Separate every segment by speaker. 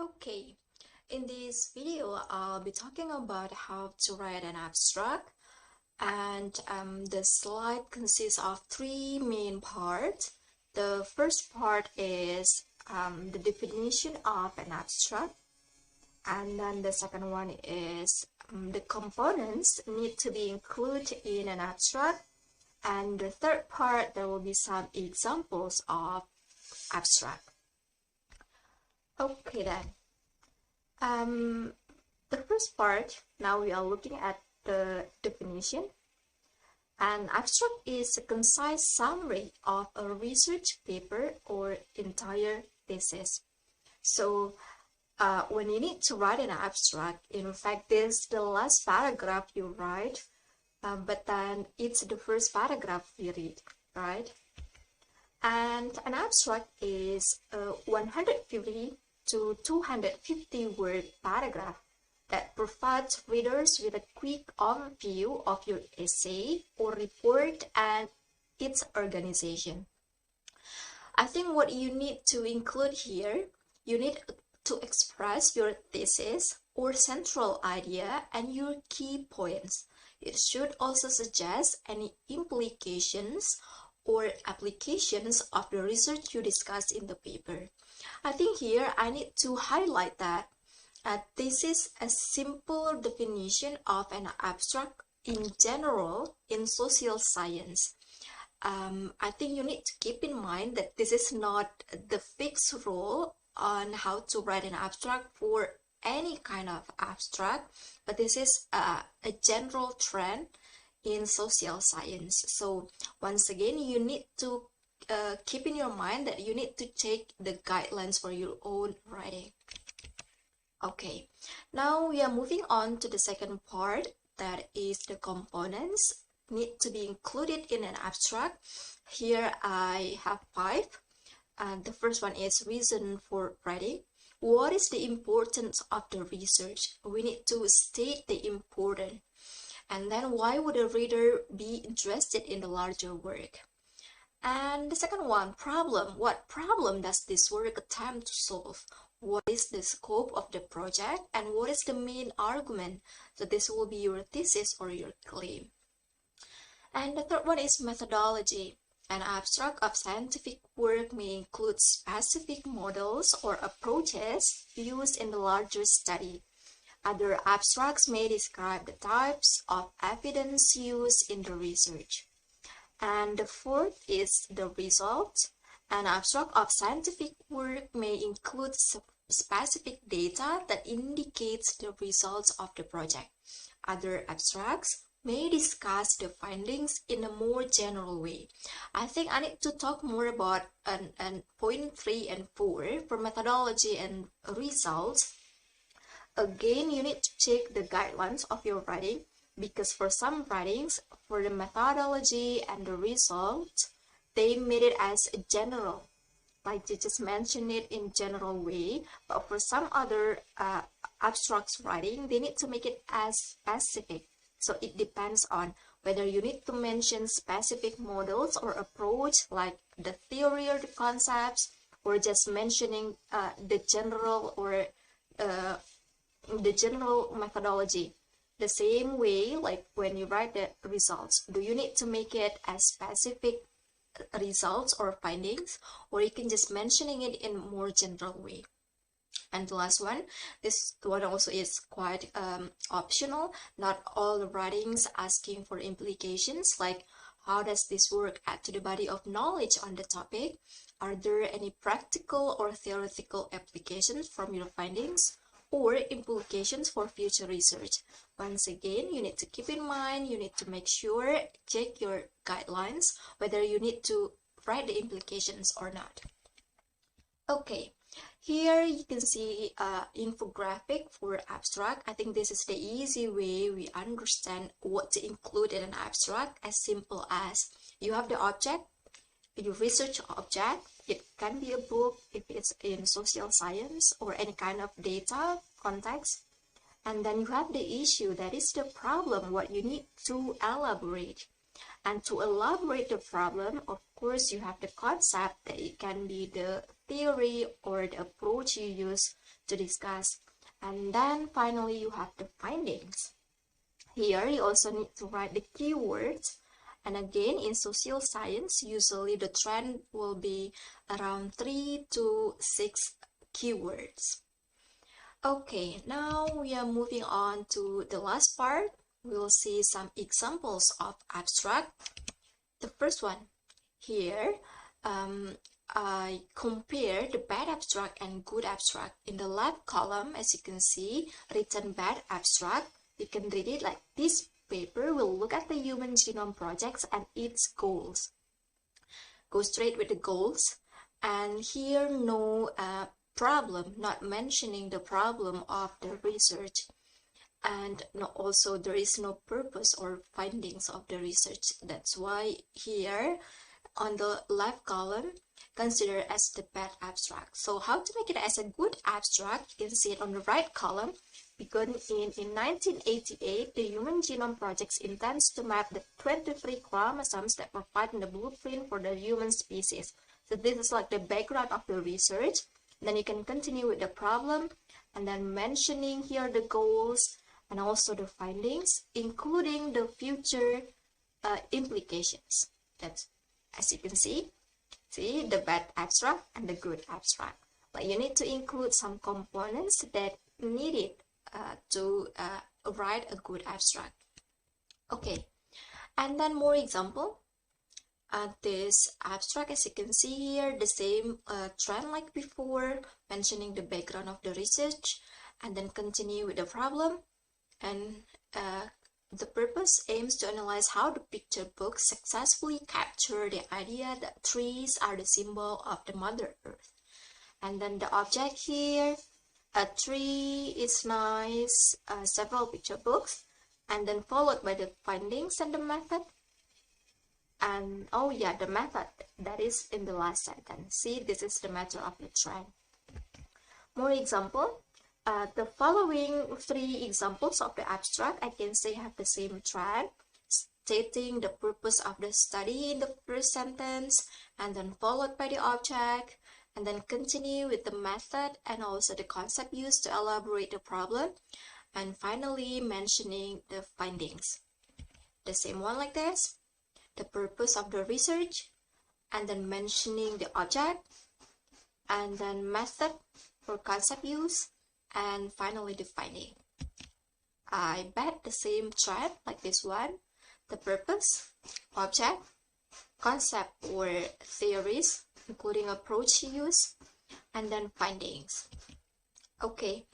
Speaker 1: Okay, in this video, I'll be talking about how to write an abstract, and the slide consists of three main parts. The first part is the definition of an abstract, and then the second one is the components need to be included in an abstract, and the third part, there will be some examples of abstract. Okay then. The first part, now we are looking at the definition. An abstract is a concise summary of a research paper or entire thesis. So when you need to write an abstract, in fact, this is the last paragraph you write, but then it's the first paragraph we read, right? And an abstract is 150 to 250 word paragraph that provides readers with a quick overview of your essay or report and its organization. I think what you need to include here, you need to express your thesis or central idea and your key points. It should also suggest any implications or applications of the research you discuss in the paper. I think here I need to highlight that this is a simple definition of an abstract in general in social science. I think you need to keep in mind that this is not the fixed rule on how to write an abstract for any kind of abstract, but this is a general trend in social science. So once again, you need to keep in your mind that you need to take the guidelines for your own writing. Okay, now we are moving on to the second part, that is the components need to be included in an abstract. Here I have 5. The first one is reason for writing. What is the importance of the research? We need to state the importance. And then why would a reader be interested in the larger work? And the second one, problem. What problem does this work attempt to solve? What is the scope of the project? And what is the main argument? So this will be your thesis or your claim. And the third one is methodology. An abstract of scientific work may include specific models or approaches used in the larger study. Other abstracts may describe the types of evidence used in the research. And the fourth is the result. An abstract of scientific work may include specific data that indicates the results of the project. Other abstracts may discuss the findings in a more general way. I think I need to talk more about point 3 and 4 for methodology and results. Again, you need to check the guidelines of your writing, because for some writings, for the methodology and the result, they made it as a general, like they just mentioned it in general way. But for some other abstracts writing, they need to make it as specific. So it depends on whether you need to mention specific models or approach, like the theory or the concepts, or just mentioning the general or the general methodology. The same way, like when you write the results, do you need to make it as specific results or findings, or you can just mentioning it in a more general way? And the last one, this one also is quite optional. Not all the writings asking for implications, like how does this work add to the body of knowledge on the topic? Are there any practical or theoretical applications from your findings, or implications for future research? Once again, you need to keep in mind, you need to make sure, check your guidelines, whether you need to write the implications or not. Okay, here you can see infographic for abstract. I think this is the easy way we understand what to include in an abstract, as simple as you have the object, your research object. It can be a book if it's in social science or any kind of data context. And then you have the issue, that is the problem, what you need to elaborate. And to elaborate the problem, of course, you have the concept, that it can be the theory or the approach you use to discuss. And then finally you have the findings. Here you also need to write the keywords. And again, in social science, usually the trend will be around 3 to 6 keywords. Okay, now we are moving on to the last part. We'll see some examples of abstract. The first one here, I compare the bad abstract and good abstract. In the left column, as you can see, written bad abstract. You can read it like this paper will look at the Human Genome Project and its goals. Go straight with the goals. And here no problem, not mentioning the problem of the research. And also there is no purpose or findings of the research. That's why here on the left column, consider as the bad abstract. So how to make it as a good abstract? You can see it on the right column. Because in 1988, the Human Genome Project intends to map the 23 chromosomes that provide the blueprint for the human species. So this is like the background of the research. Then you can continue with the problem and then mentioning here the goals and also the findings, including the future implications. That's, as you can see the bad abstract and the good abstract. But you need to include some components that needed to write a good abstract. Okay, and then more example. This abstract, as you can see here, the same trend like before, mentioning the background of the research, and then continue with the problem. And the purpose aims to analyze how the picture book successfully capture the idea that trees are the symbol of the Mother Earth. And then the object here, a tree is nice, several picture books, and then followed by the findings and the method. And oh yeah, the method that is in the last sentence. See, this is the matter of the trend. More example. The following 3 examples of the abstract, I can say have the same trend, stating the purpose of the study in the first sentence, and then followed by the object, and then continue with the method and also the concept used to elaborate the problem, and finally mentioning the findings. The same one like this, the purpose of the research, and then mentioning the object, and then method for concept use, and finally the finding. I bet the same trend like this one, the purpose, object, concept or theories, including approach use, and then findings. Okay,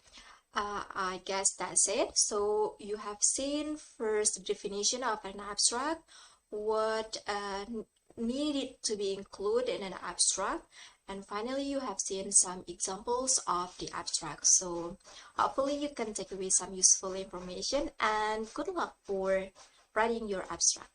Speaker 1: I guess that's it. So you have seen first the definition of an abstract, what needed to be included in an abstract, and finally you have seen some examples of the abstract. So hopefully you can take away some useful information, and good luck for writing your abstract.